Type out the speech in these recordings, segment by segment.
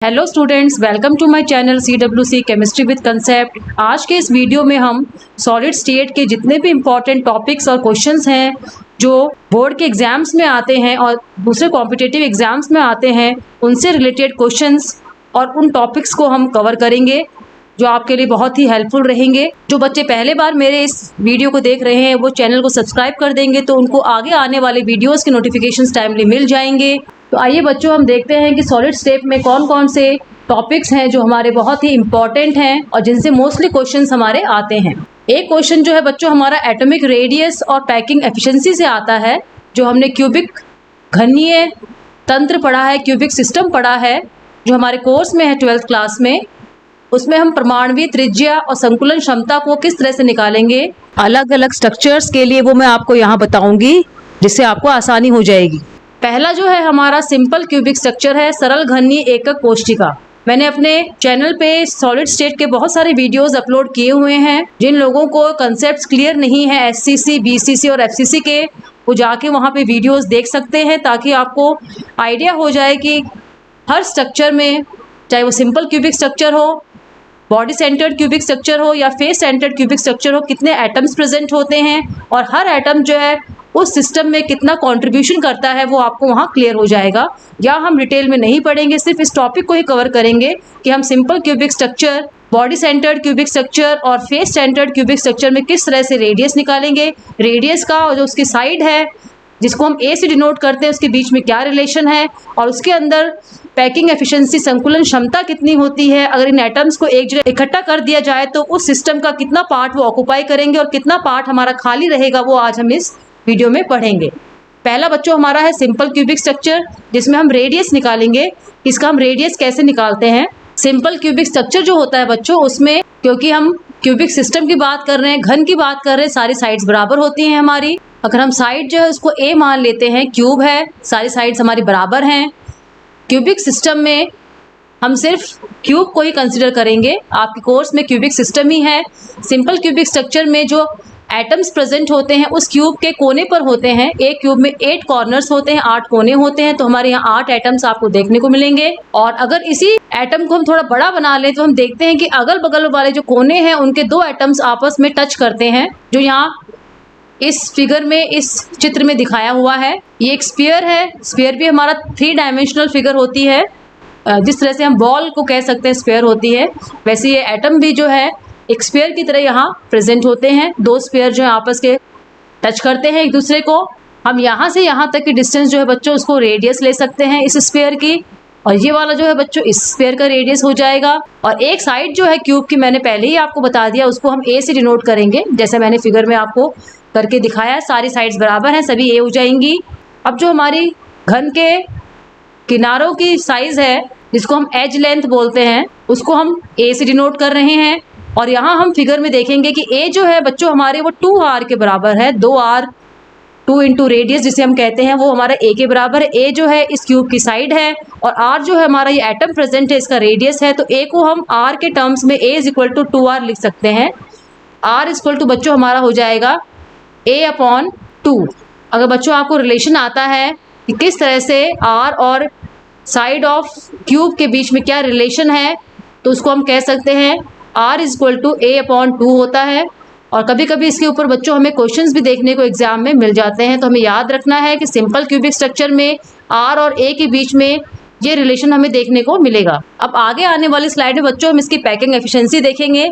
Hello students, welcome to my channel CWC chemistry with concept. आज के इस video में हम सॉलिड स्टेट के जितने भी इम्पॉर्टेंट टॉपिक्स और क्वेश्चंस हैं जो बोर्ड के एग्जाम्स में आते हैं और दूसरे कॉम्पिटिटिव एग्जाम्स में आते हैं, उनसे रिलेटेड क्वेश्चंस और उन टॉपिक्स को हम कवर करेंगे जो आपके लिए बहुत ही हेल्पफुल रहेंगे। जो बच्चे पहले बार मेरे इस वीडियो को देख रहे हैं वो चैनल को सब्सक्राइब कर देंगे तो उनको आगे आने वाले वीडियोज़ के नोटिफिकेशंस टाइमली मिल जाएंगे। तो आइए बच्चों, हम देखते हैं कि सॉलिड स्टेट में कौन कौन से टॉपिक्स हैं जो हमारे बहुत ही इंपॉर्टेंट हैं और जिनसे मोस्टली क्वेश्चंस हमारे आते हैं। एक क्वेश्चन जो है बच्चों हमारा एटॉमिक रेडियस और पैकिंग एफिशिएंसी से आता है, जो हमने क्यूबिक घनीय तंत्र पढ़ा है, क्यूबिक सिस्टम पढ़ा है जो हमारे कोर्स में है 12th क्लास में। उसमें हम परमाणु त्रिज्या और संकुलन क्षमता को किस तरह से निकालेंगे अलग अलग स्ट्रक्चर्स के लिए, वो मैं आपको यहाँ बताऊंगी जिससे आपको आसानी हो जाएगी। पहला जो है हमारा सिंपल क्यूबिक स्ट्रक्चर है, सरल घनीय एकक कोशिका। मैंने अपने चैनल पे सॉलिड स्टेट के बहुत सारे वीडियोस अपलोड किए हुए हैं। जिन लोगों को कंसेप्ट्स क्लियर नहीं है SCC, BCC और FCC के, वो जाके वहाँ पे वीडियोस देख सकते हैं ताकि आपको आइडिया हो जाए कि हर स्ट्रक्चर में, चाहे वो सिंपल क्यूबिक स्ट्रक्चर हो, बॉडी सेंटर्ड क्यूबिक स्ट्रक्चर हो या फेस सेंटर्ड क्यूबिक स्ट्रक्चर हो, कितने एटम्स प्रेजेंट होते हैं और हर एटम जो है उस सिस्टम में कितना कंट्रीब्यूशन करता है वो आपको वहाँ क्लियर हो जाएगा। या हम डिटेल में नहीं पढ़ेंगे, सिर्फ इस टॉपिक को ही कवर करेंगे कि हम simple cubic structure, body centred cubic structure और फेस सेंटर्ड क्यूबिक स्ट्रक्चर में किस तरह से रेडियस निकालेंगे, रेडियस का जो उसकी साइड है जिसको हम A से डिनोट करते हैं उसके बीच में क्या रिलेशन है, और उसके अंदर पैकिंग एफिशिएंसी संकुलन क्षमता कितनी होती है। अगर इन एटम्स को एक जगह इकट्ठा कर दिया जाए तो उस सिस्टम का कितना पार्ट वो ऑक्यूपाई करेंगे और कितना पार्ट हमारा खाली रहेगा, वो आज हम इस वीडियो में पढ़ेंगे। पहला बच्चों हमारा है सिंपल क्यूबिक स्ट्रक्चर, जिसमें हम रेडियस निकालेंगे। इसका हम रेडियस कैसे निकालते हैं? सिंपल क्यूबिक स्ट्रक्चर जो होता है बच्चों, उसमें क्योंकि हम क्यूबिक सिस्टम की बात कर रहे हैं, घन की बात कर रहे हैं, सारी साइड्स बराबर होती हैं हमारी। अगर हम साइड जो है उसको A मान लेते हैं, क्यूब है, सारी साइड्स हमारी बराबर हैं। क्यूबिक सिस्टम में हम सिर्फ क्यूब को ही कंसिडर करेंगे, आपके कोर्स में क्यूबिक सिस्टम ही है। सिंपल क्यूबिक स्ट्रक्चर में जो एटम्स प्रेजेंट होते हैं उस क्यूब के कोने पर होते हैं। एक क्यूब में 8 कॉर्नर्स होते हैं, 8 कोने होते हैं, तो हमारे यहाँ 8 एटम्स आपको देखने को मिलेंगे। और अगर इसी एटम को हम थोड़ा बड़ा बना लें तो हम देखते हैं कि अगल बगल वाले जो कोने हैं उनके 2 एटम्स आपस में टच करते हैं, जो यहाँ इस फिगर में, इस चित्र में दिखाया हुआ है। ये एक स्फीयर है। स्फीयर भी हमारा 3 डायमेंशनल फिगर होती है। जिस तरह से हम बॉल को कह सकते हैं स्फीयर होती है, वैसे ये एटम भी जो है एक स्फीयर की तरह यहाँ प्रेजेंट होते हैं। 2 स्फीयर जो है आपस के टच करते हैं एक दूसरे को। हम यहाँ से यहाँ तक की डिस्टेंस जो है बच्चों उसको रेडियस ले सकते हैं इस स्फीयर की, और ये वाला जो है बच्चों इस स्फीयर का रेडियस हो जाएगा। और एक साइड जो है क्यूब की, मैंने पहले ही आपको बता दिया, उसको हम A से डिनोट करेंगे, जैसे मैंने फिगर में आपको करके दिखाया है। सारी साइड्स बराबर हैं, सभी A हो जाएंगी। अब जो हमारी घन के किनारों की साइज है, जिसको हम एज लेंथ बोलते हैं, उसको हम A से डिनोट कर रहे हैं। और यहाँ हम फिगर में देखेंगे कि A जो है बच्चों हमारे वो 2r के बराबर है। 2r, 2 इंटू रेडियस जिसे हम कहते हैं, वो हमारा A के बराबर है। A जो है इस क्यूब की साइड है और R जो है हमारा ये एटम प्रेजेंट है, इसका रेडियस है। तो A को हम R के टर्म्स में A is equal to 2r लिख सकते हैं। R इज इक्वल टू बच्चों हमारा हो जाएगा A/2। अगर बच्चों आपको रिलेशन आता है कि किस तरह से R और साइड ऑफ क्यूब के बीच में क्या रिलेशन है, तो उसको हम कह सकते हैं R is equal to A/2 होता है। और कभी कभी इसके ऊपर बच्चों हमें क्वेश्चंस भी देखने को एग्जाम में मिल जाते हैं, तो हमें याद रखना है कि सिंपल क्यूबिक स्ट्रक्चर में R और A के बीच में ये रिलेशन हमें देखने को मिलेगा। अब आगे आने वाली स्लाइड में बच्चों हम इसकी पैकिंग एफिशिएंसी देखेंगे।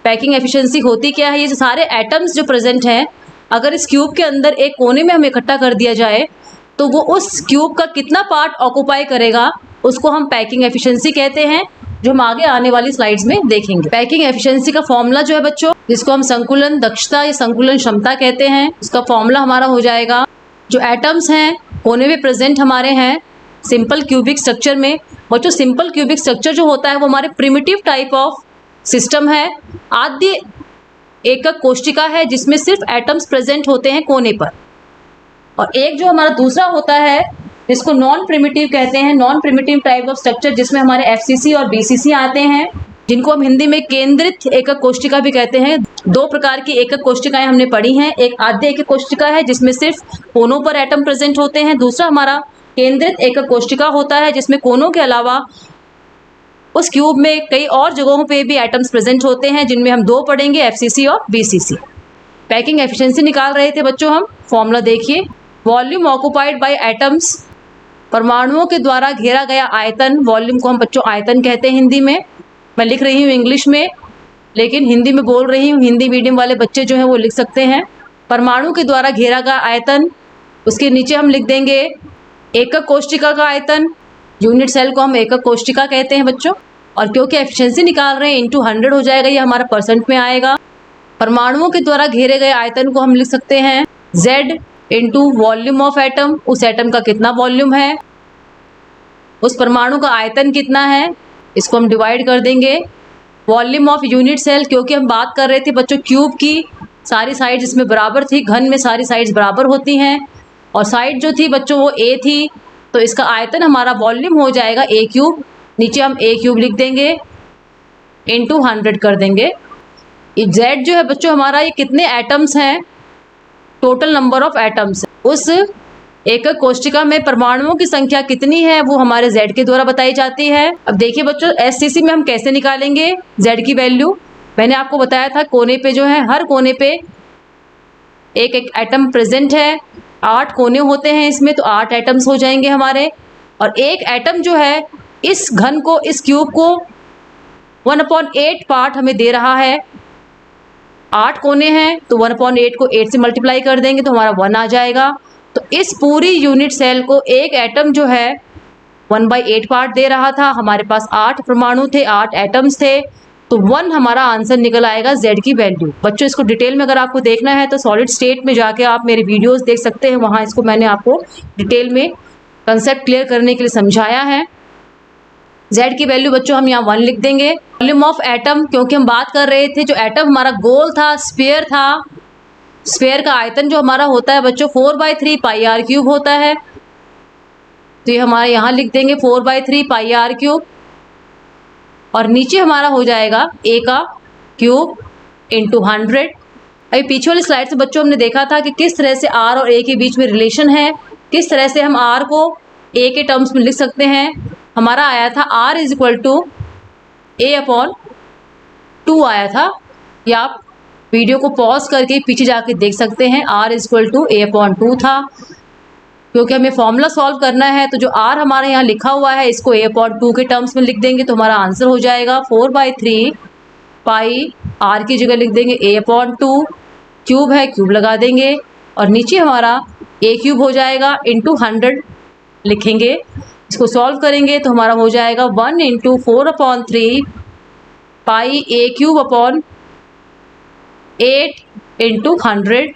पैकिंग एफिशिएंसी होती क्या है? ये जो सारे एटम्स जो प्रेजेंट हैं, अगर इस क्यूब के अंदर एक कोने में हमें इकट्ठा कर दिया जाए तो वो उस क्यूब का कितना पार्ट ऑक्यूपाई करेगा, उसको हम पैकिंग एफिशिएंसी कहते हैं, जो हम आगे आने वाली स्लाइड्स में देखेंगे। पैकिंग एफिशिएंसी का फॉर्मूला जो है बच्चों, जिसको हम संकुलन दक्षता या संकुलन क्षमता कहते हैं, उसका फॉर्मूला हमारा हो जाएगा, जो एटम्स हैं कोने में प्रेजेंट हमारे हैं सिंपल क्यूबिक स्ट्रक्चर में। बच्चों सिंपल क्यूबिक स्ट्रक्चर जो होता है वो हमारे प्रिमिटिव टाइप ऑफ सिस्टम है। आद्य एकक कोशिका है जिसमें सिर्फ एटम्स प्रेजेंट होते हैं कोने पर। और एक जो हमारा दूसरा होता है जिसको नॉन प्रिमिटिव कहते हैं, non primitive type of structure, जिसमें हमारे FCC और BCC आते हैं, जिनको हम हिंदी में केंद्रित एकक कोशिका भी कहते हैं। 2 प्रकार की एकक कोशिकाएं हमने पढ़ी हैं। एक आद्य एकक कोशिका है जिसमें सिर्फ कोनों पर एटम प्रेजेंट होते हैं। दूसरा हमारा केंद्रित एकक कोशिका होता है जिसमें कोनों के अलावा उस क्यूब में कई और जगहों पे भी एटम्स प्रेजेंट होते हैं, जिनमें हम दो पढ़ेंगे, एफसीसी और बीसीसी। पैकिंग एफिशिएंसी निकाल रहे थे बच्चों हम, फॉर्मूला देखिए, वॉल्यूम ऑक्युपाइड बाय एटम्स, परमाणुओं के द्वारा घेरा गया आयतन, वॉल्यूम को हम बच्चों आयतन कहते हैं हिंदी में। मैं लिख रही हूँ इंग्लिश में, लेकिन हिंदी में बोल रही हूँ, हिंदी मीडियम वाले बच्चे जो हैं वो लिख सकते हैं। परमाणु के द्वारा घेरा गया आयतन, उसके नीचे हम लिख देंगे एकक कोशिका का आयतन, यूनिट सेल को हम एकक कोशिका कहते हैं बच्चों। और क्योंकि एफिशिएंसी निकाल रहे हैं, इंटू 100 हो जाएगा, ये हमारा परसेंट में आएगा। परमाणुओं के द्वारा घेरे गए आयतन को हम लिख सकते हैं Z into volume of atom, उस एटम का कितना वॉल्यूम है, उस परमाणु का आयतन कितना है, इसको हम डिवाइड कर देंगे। वॉल्यूम ऑफ यूनिट सेल, क्योंकि हम बात कर रहे थे बच्चों क्यूब की, सारी साइड्स इसमें बराबर थी, घन में सारी साइड्स बराबर होती हैं, और साइड जो थी बच्चों वो A थी, तो इसका आयतन हमारा वॉल्यूम हो जाएगा A क्यूब, नीचे हम A क्यूब लिख देंगे, इंटू 100 कर देंगे। ये Z जो है बच्चों हमारा, ये कितने एटम्स हैं, टोटल नंबर ऑफ एटम्स, उस एकक कोशिका में परमाणुओं की संख्या कितनी है वो हमारे Z के द्वारा बताई जाती है। अब देखिए बच्चों, एससीसी में हम कैसे निकालेंगे Z की वैल्यू। मैंने आपको बताया था कोने पे जो है, हर कोने पे एक एक एटम प्रेजेंट है, 8 कोने होते हैं इसमें, तो 8 एटम्स हो जाएंगे हमारे। और एक एटम जो है इस घन को, इस क्यूब को 1/8 पार्ट हमें दे रहा है। 8 कोने हैं तो 1/8 को 8 से मल्टीप्लाई कर देंगे तो हमारा 1 आ जाएगा। तो इस पूरी यूनिट सेल को एक एटम जो है 1/8 पार्ट दे रहा था, हमारे पास 8 परमाणु थे, 8 एटम्स थे, तो 1 हमारा आंसर निकल आएगा Z की वैल्यू। बच्चों इसको डिटेल में अगर आपको देखना है तो सॉलिड स्टेट में जाके आप मेरे वीडियोस देख सकते हैं, वहाँ इसको मैंने आपको डिटेल में कंसेप्ट क्लियर करने के लिए समझाया है। Z की वैल्यू बच्चों हम यहाँ 1 लिख देंगे। वॉल्यूम ऑफ एटम, क्योंकि हम बात कर रहे थे जो एटम हमारा गोल था, स्फीयर था, स्फीयर का आयतन जो हमारा होता है बच्चों 4/3 पाई आर क्यूब होता है, तो ये हमारे यहाँ लिख देंगे 4/3 पाई आर क्यूब, और नीचे हमारा हो जाएगा A का क्यूब इंटू 100। अभी पीछे वाली स्लाइड से बच्चों हमने देखा था कि किस तरह से R और A के बीच में रिलेशन है, किस तरह से हम R को A के टर्म्स में लिख सकते हैं। हमारा आया था R = A/2 आया था, या आप वीडियो को पॉज करके पीछे जाके देख सकते हैं, R = A/2 था। क्योंकि हमें फॉर्मूला सॉल्व करना है तो जो R हमारे यहाँ लिखा हुआ है इसको A/2 के टर्म्स में लिख देंगे तो हमारा आंसर हो जाएगा 4/3 पाई, R की जगह लिख देंगे A/2, क्यूब है क्यूब लगा देंगे, और नीचे हमारा A क्यूब हो जाएगा इंटू 100 लिखेंगे। इसको सॉल्व करेंगे तो हमारा हो जाएगा 1 × 4/3 पाई A³ 8 × 100,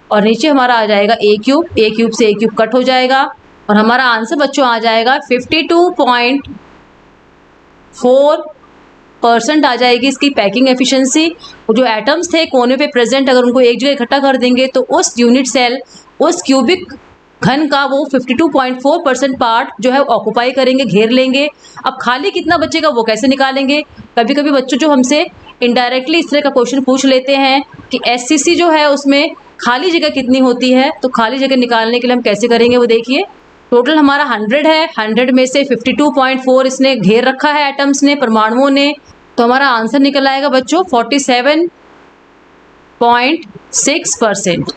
और नीचे हमारा आ जाएगा A क्यूब से A क्यूब कट हो जाएगा, और हमारा आंसर बच्चों आ जाएगा 52.4% आ जाएगी इसकी पैकिंग एफिशिएंसी। जो एटम्स थे कोने पे प्रेजेंट, अगर उनको एक जगह इकट्ठा कर देंगे तो उस यूनिट सेल, उस क्यूबिक घन का वो 52.4% पार्ट जो है ऑक्युपाई करेंगे, घेर लेंगे। अब खाली कितना बचेगा वो कैसे निकालेंगे। कभी कभी बच्चों जो हमसे इनडायरेक्टली इस तरह का क्वेश्चन पूछ लेते हैं कि एससीसी जो है उसमें खाली जगह कितनी होती है, तो खाली जगह निकालने के लिए हम कैसे करेंगे वो देखिए। टोटल हमारा 100 है, 100 में से 52.4 इसने घेर रखा है एटम्स ने, परमाणुओं ने, तो हमारा आंसर निकल आएगा बच्चों 47.6%।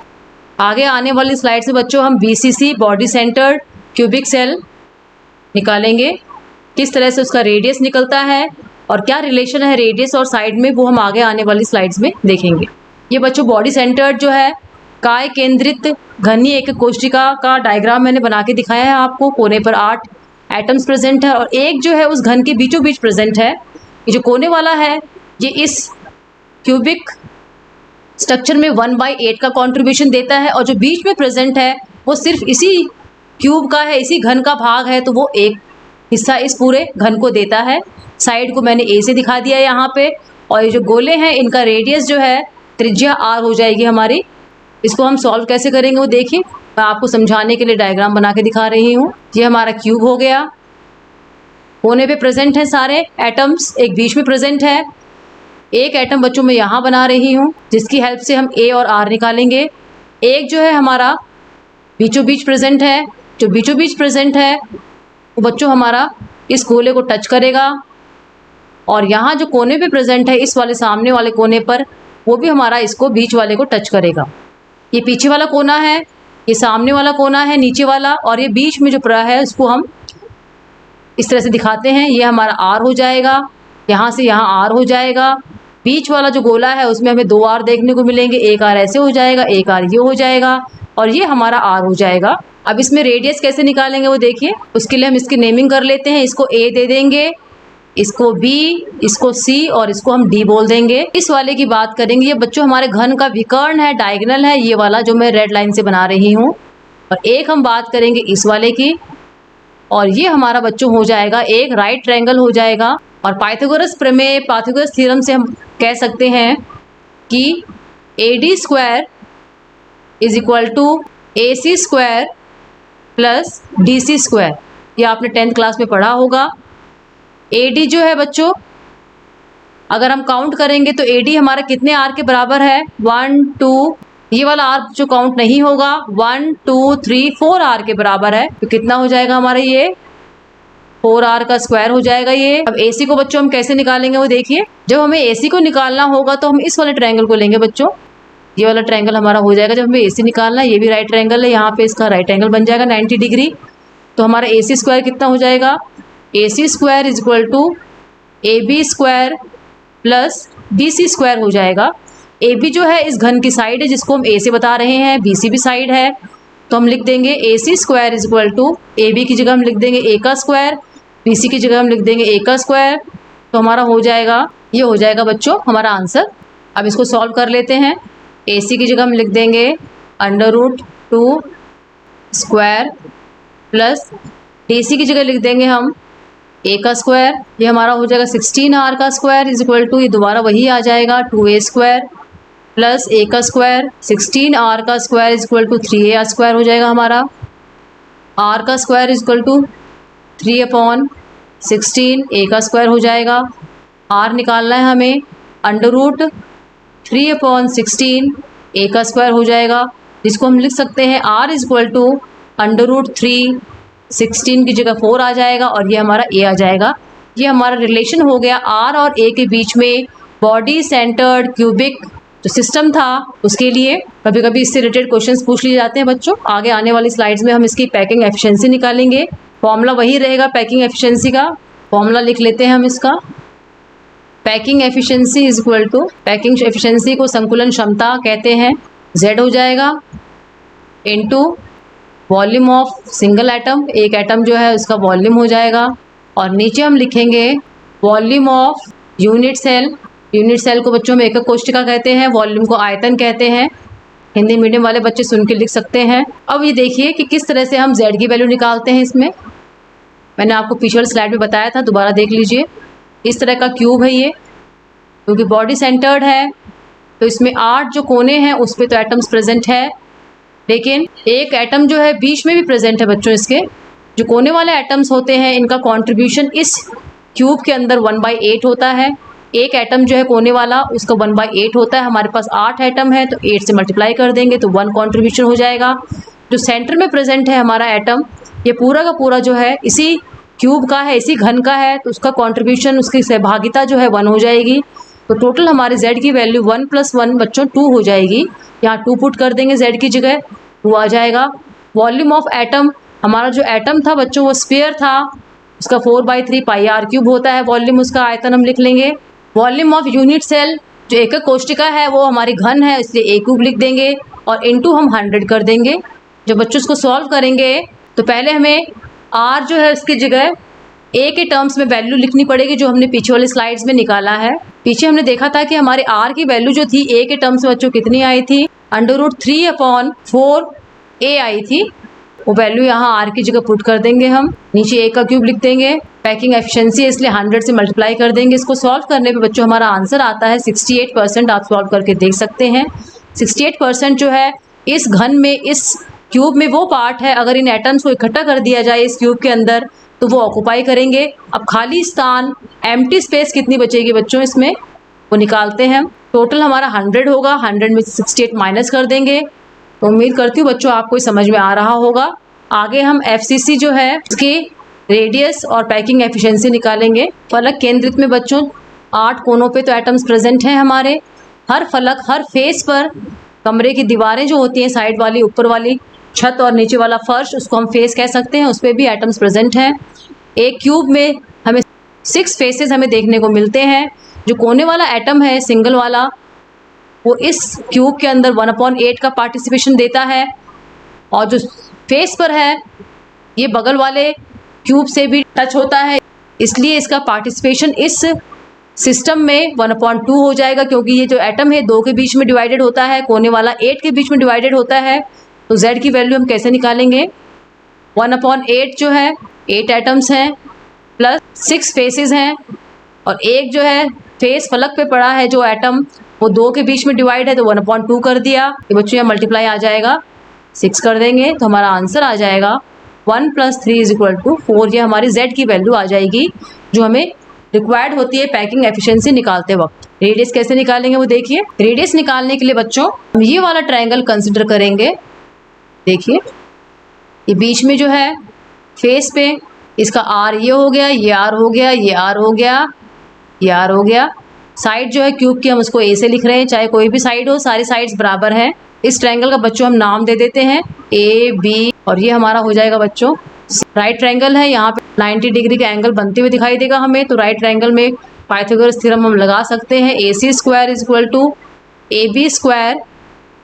आगे आने वाली स्लाइड से बच्चों हम BCC body centred cubic cell निकालेंगे, किस तरह से उसका रेडियस निकलता है और क्या रिलेशन है रेडियस और साइड में, वो हम आगे आने वाली स्लाइड्स में देखेंगे। ये बच्चों बॉडी सेंटर्ड जो है काय केंद्रित घनी एक कोशिका का डायग्राम मैंने बना के दिखाया है आपको। कोने पर 8 एटम्स प्रेजेंट है और एक जो है उस घन के बीचों बीच प्रेजेंट है। ये जो कोने वाला है ये इस क्यूबिक स्ट्रक्चर में 1/8 का कंट्रीब्यूशन देता है, और जो बीच में प्रेजेंट है वो सिर्फ इसी क्यूब का है, इसी घन का भाग है, तो वो एक हिस्सा इस पूरे घन को देता है। साइड को मैंने A से दिखा दिया यहाँ पे, और ये जो गोले हैं इनका रेडियस जो है त्रिज्या R हो जाएगी हमारी। इसको हम सॉल्व कैसे करेंगे वो देखिए, मैं आपको समझाने के लिए डायग्राम बना के दिखा रही हूँ। ये हमारा क्यूब हो गया, कोने पे प्रेजेंट हैं सारे एटम्स, एक बीच में प्रेजेंट है। एक एटम बच्चों मैं यहाँ बना रही हूँ जिसकी हेल्प से हम A और R निकालेंगे। एक जो है हमारा बीचों बीच प्रेजेंट है, जो बीचों बीच प्रेजेंट है वो बच्चों हमारा इस गोले को टच करेगा, और यहाँ जो कोने पे प्रेजेंट है इस वाले सामने वाले कोने पर, वो भी हमारा इसको बीच वाले को टच करेगा। ये पीछे वाला कोना है, ये सामने वाला कोना है नीचे वाला, और ये बीच में जो पड़ा है उसको हम इस तरह से दिखाते हैं। ये हमारा आर हो जाएगा, यहाँ से यहाँ आर हो जाएगा। बीच वाला जो गोला है उसमें हमें 2 आर देखने को मिलेंगे, एक आर ऐसे हो जाएगा, एक आर ये हो जाएगा, और ये हमारा आर हो जाएगा। अब इसमें रेडियस कैसे निकालेंगे वो देखिए। उसके लिए हम इसकी नेमिंग कर लेते हैं। इसको ए दे देंगे, इसको बी, इसको सी, और इसको हम डी बोल देंगे। इस वाले की बात करेंगे, ये बच्चों हमारे घन का विकर्ण है, डायगोनल है, ये वाला जो मैं रेड लाइन से बना रही हूँ। और एक हम बात करेंगे इस वाले की, और ये हमारा बच्चों हो जाएगा एक राइट ट्रायंगल हो जाएगा। और पाइथागोरस प्रमेय, पाइथागोरस थ्योरम से हम कह सकते हैं कि AD square is equal to AC square plus DC square. ये आपने 10th क्लास में पढ़ा होगा। AD जो है बच्चों, अगर हम काउंट करेंगे तो AD हमारा कितने आर के बराबर है? 1 2, ये वाला आर जो काउंट नहीं होगा, 1 2 3 4 आर के बराबर है। तो कितना हो जाएगा हमारा? ये 4 आर का स्क्वायर हो जाएगा ये। अब AC को बच्चों हम कैसे निकालेंगे वो देखिए। जब हमें AC को निकालना होगा तो हम इस वाले ट्रायंगल को लेंगे बच्चों। ये वाला ट्रायंगल हमारा हो जाएगा। जब हमें AC निकालना है, ये भी राइट ट्रायंगल है, यहाँ पे इसका राइट एंगल बन जाएगा 90 डिग्री। तो हमारा AC स्क्वायर कितना हो जाएगा? AC square is equal to AB square plus BC square हो जाएगा। AB जो है इस घन की साइड है जिसको हम A से बता रहे हैं, BC भी साइड है, तो हम लिख देंगे AC square is equal to AB की जगह हम लिख देंगे A का स्क्वायर, BC की जगह हम लिख देंगे A का स्क्वायर। तो हमारा हो जाएगा, ये हो जाएगा बच्चों हमारा आंसर। अब इसको सॉल्व कर लेते हैं। AC की जगह हम लिख देंगे √2 स्क्वायर प्लस DC की जगह लिख देंगे हम A का स्क्वायर। ये हमारा हो जाएगा 16R का स्क्वायर इज इक्वल टू, ये दोबारा वही आ जाएगा 2A स्क्वायर प्लस A का स्क्वायर। 16R का square is equal to 3A square हो जाएगा हमारा। R का square is equal to 3/16 A का स्क्वायर हो जाएगा। R निकालना है हमें, √3/16 A का स्क्वायर हो जाएगा, जिसको हम लिख सकते हैं R इज इक्वल टू √3, 16 की जगह 4 आ जाएगा, और ये हमारा A आ जाएगा। ये हमारा रिलेशन हो गया R और A के बीच में बॉडी सेंटर्ड क्यूबिक जो सिस्टम था उसके लिए। कभी कभी इससे रिलेटेड क्वेश्चंस पूछ लिए जाते हैं बच्चों। आगे आने वाली स्लाइड्स में हम इसकी पैकिंग एफिशिएंसी निकालेंगे। फॉर्मूला वही रहेगा पैकिंग एफिशिएंसी का। फॉर्मूला लिख लेते हैं हम इसका। Packing efficiency is equal to, packing efficiency को संकुलन क्षमता कहते हैं, Z हो जाएगा into volume of single atom, एक एटम जो है उसका वॉल्यूम हो जाएगा, और नीचे हम लिखेंगे volume of unit cell. Unit cell को बच्चों में एकक कोशिका कहते हैं, वॉल्यूम को आयतन कहते हैं। हिंदी मीडियम वाले बच्चे सुन के लिख सकते हैं। अब ये देखिए कि किस तरह से हम Z की वैल्यू निकालते हैं। इसमें मैंने आपको पिछले स्लाइड में बताया था, दोबारा देख लीजिए। इस तरह का क्यूब है ये, क्योंकि बॉडी सेंटर्ड है तो इसमें 8 जो कोने हैं उस पर तो एटम्स प्रेजेंट है, लेकिन एक एटम जो है बीच में भी प्रेजेंट है बच्चों। इसके जो कोने वाले एटम्स होते हैं इनका कंट्रीब्यूशन इस क्यूब के अंदर 1/8 होता है। एक एटम जो है कोने वाला उसका 1/8 होता है। हमारे पास 8 एटम है तो 8 से मल्टीप्लाई कर देंगे तो 1 कंट्रीब्यूशन हो जाएगा। जो सेंटर में प्रेजेंट है हमारा एटम, ये पूरा का पूरा जो है इसी क्यूब का है, इसी घन का है, तो उसका कंट्रीब्यूशन, उसकी सहभागिता जो है 1 हो जाएगी। तो टोटल हमारे Z की वैल्यू 1 + 1 बच्चों 2 हो जाएगी। यहाँ 2 पुट कर देंगे Z की जगह, 2 आ जाएगा। वॉल्यूम ऑफ एटम, हमारा जो एटम था बच्चों वो स्फीयर था, उसका 4/3 πr³ होता है वॉल्यूम, उसका आयतन हम लिख लेंगे। वॉल्यूम ऑफ यूनिट सेल जो एकक कोशिका है वो हमारी घन है, इसलिए A³ लिख देंगे और इनटू हम 100 कर देंगे। जब बच्चों इसको सॉल्व करेंगे तो पहले हमें R जो है उसकी जगह A के टर्म्स में वैल्यू लिखनी पड़ेगी, जो हमने पीछे वाली स्लाइड्स में निकाला है। पीछे हमने देखा था कि हमारे R की वैल्यू जो थी A के टर्म्स में बच्चों कितनी आई थी, √3/4A आई थी। वो वैल्यू यहाँ R की जगह पुट कर देंगे हम, नीचे A का क्यूब लिख देंगे। पैकिंग एफिशिएंसी इसलिए 100 से मल्टीप्लाई कर देंगे। इसको सॉल्व करने पे बच्चों हमारा आंसर आता है 68%। आप सॉल्व करके देख सकते हैं 68% जो है इस घन में, इस क्यूब में वो पार्ट है, अगर इन एटम्स को इकट्ठा कर दिया जाए इस क्यूब के अंदर तो वो ऑक्यूपाई करेंगे। अब खाली स्थान, एम्प्टी स्पेस कितनी बचेगी बच्चों इसमें, वो निकालते हैं हम। टोटल हमारा 100 होगा, 100 में 68 माइनस कर देंगे। तो उम्मीद करती हूँ बच्चों आपको समझ में आ रहा होगा। आगे हम FCC जो है उसकी रेडियस और पैकिंग एफिशिएंसी निकालेंगे। फलक केंद्रित में बच्चों 8 कोनों पे तो एटम्स प्रेजेंट हैं हमारे। हर फलक, हर फेस पर कमरे की दीवारें जो होती हैं, साइड वाली, ऊपर वाली छत और नीचे वाला फर्श, उसको हम फेस कह सकते हैं, उस पर भी एटम्स प्रेजेंट हैं। एक क्यूब में हमें 6 फेसेस हमें देखने को मिलते हैं। जो कोने वाला एटम है, सिंगल वाला, वो इस क्यूब के अंदर 1/8 का पार्टिसिपेशन देता है, और जो फेस पर है ये बगल वाले क्यूब से भी टच होता है, इसलिए इसका पार्टिसिपेशन इस सिस्टम में 1/2 हो जाएगा, क्योंकि ये जो एटम है 2 के बीच में डिवाइडेड होता है, कोने वाला 8 के बीच में डिवाइडेड होता है। तो Z की वैल्यू हम कैसे निकालेंगे? 1/8 जो है 8 एटम्स हैं प्लस 6 फेसेस हैं, और एक जो है फेस फलक पे पड़ा है जो एटम, वो 2 के बीच में डिवाइड है, तो 1/2 कर दिया। ये बच्चों यहाँ मल्टीप्लाई आ जाएगा, 6 कर देंगे तो हमारा आंसर आ जाएगा 1 + 3 = 4। ये हमारी Z की वैल्यू आ जाएगी जो हमें रिक्वायर्ड होती है पैकिंग एफिशिएंसी निकालते वक्त। रेडियस कैसे निकालेंगे वो देखिए। रेडियस निकालने के लिए बच्चों हम ये वाला ट्रायंगल कंसिडर करेंगे। देखिए ये बीच में जो है फेस पे, इसका R ये हो गया, ये R हो गया, ये R हो गया, ये R हो गया। साइड जो है क्यूब की हम उसको A से लिख रहे हैं, चाहे कोई भी साइड हो, सारी साइड्स बराबर हैं। इस ट्रायंगल का बच्चों हम नाम दे देते हैं AB, और ये हमारा हो जाएगा बच्चों राइट ट्रायंगल है। यहाँ पे 90 डिग्री का एंगल बनते हुए दिखाई देगा हमें, तो राइट ट्रायंगल में पाइथागोरस थ्योरम हम लगा सकते हैं। AC² = AB²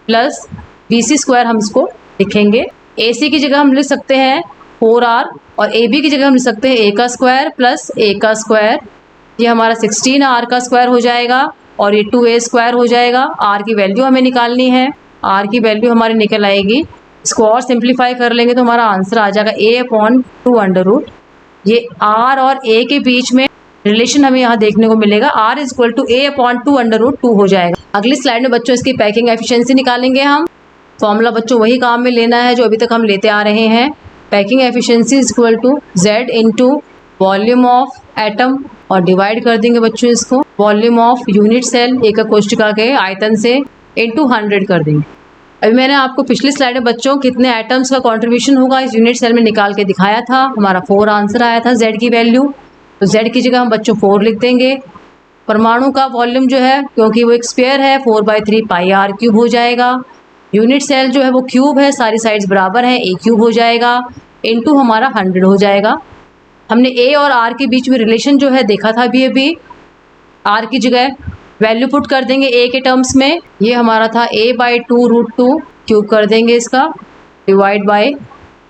+ BC² हम इसको लिखेंगे। AC की जगह हम लिख सकते हैं 4R, और AB की जगह हम लिख सकते हैं A² + A²। ये हमारा 16R² हो जाएगा, और ये 2A² हो जाएगा। R की वैल्यू हमें निकालनी है, R की वैल्यू हमारी निकल आएगी। इसको और सिंप्लीफाई कर लेंगे तो हमारा आंसर आ जाएगा A/2√। ये R और A के बीच में रिलेशन हमें यहाँ देखने को मिलेगा, R = A/2√2 हो जाएगा। अगली स्लाइड में बच्चों इसकी पैकिंग एफिशिएंसी निकालेंगे हम। फॉर्मूला बच्चों वही काम में लेना है जो अभी तक हम लेते आ रहे हैं। Packing efficiency = Z × volume of atom, और डिवाइड कर देंगे बच्चों इसको वॉल्यूम ऑफ यूनिट सेल एकक कोशिका के आयतन से × 100 कर देंगे। अभी मैंने आपको पिछली स्लाइड में बच्चों कितने एटम्स का कंट्रीब्यूशन होगा इस यूनिट सेल में निकाल के दिखाया था। हमारा 4 आंसर आया था Z की वैल्यू, तो Z की जगह हम बच्चों 4 लिख देंगे। परमाणु का वॉल्यूम जो है, क्योंकि वो एक स्फीयर है, 4/3 πr³ हो जाएगा। यूनिट सेल जो है वो क्यूब है, सारी साइड्स बराबर हैं, A³ हो जाएगा, × हमारा 100 हो जाएगा। हमने A और R के बीच में रिलेशन जो है देखा था अभी। R की जगह वैल्यू पुट कर देंगे A के टर्म्स में, ये हमारा था A/2√2, क्यूब कर देंगे इसका, डिवाइड बाय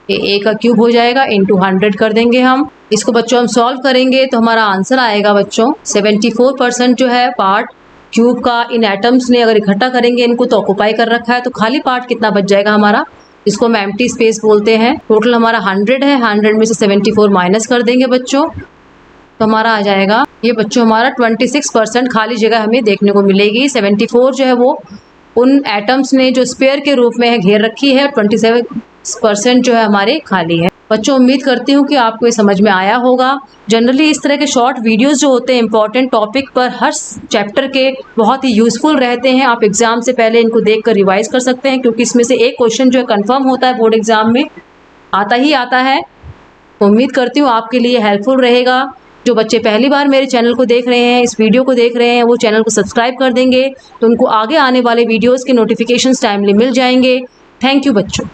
A³ हो जाएगा, × 100 कर देंगे हम। इसको बच्चों हम सॉल्व करेंगे तो हमारा आंसर आएगा बच्चों 74% जो है पार्ट क्यूब का इन एटम्स ने अगर इकट्ठा करेंगे इनको तो ऑक्यूपाई कर रखा है, तो खाली पार्ट कितना बच जाएगा हमारा, इसको हम एम्प्टी स्पेस बोलते हैं। टोटल हमारा 100 है, 100 में से 74 माइनस कर देंगे बच्चों, तो हमारा आ जाएगा ये बच्चों हमारा 26% खाली जगह हमें देखने को मिलेगी। 74 जो है वो उन एटम्स ने जो स्पेयर के रूप में है घेर रखी है, 27% जो है हमारे खाली है। बच्चों उम्मीद करती हूँ कि आपको ये समझ में आया होगा। जनरली इस तरह के शॉर्ट वीडियोस जो होते हैं इंपॉर्टेंट टॉपिक पर हर चैप्टर के, बहुत ही यूज़फुल रहते हैं। आप एग्ज़ाम से पहले इनको देखकर रिवाइज कर सकते हैं, क्योंकि इसमें से एक क्वेश्चन जो है कंफर्म होता है बोर्ड एग्जाम में, आता ही आता है। तो उम्मीद करती हूँ आपके लिए हेल्पफुल रहेगा। जो बच्चे पहली बार मेरे चैनल को देख रहे हैं, इस वीडियो को देख रहे हैं, वो चैनल को सब्सक्राइब कर देंगे तो उनको आगे आने वाले वीडियोज़ के नोटिफिकेशंस टाइमली मिल जाएंगे। थैंक यू बच्चों।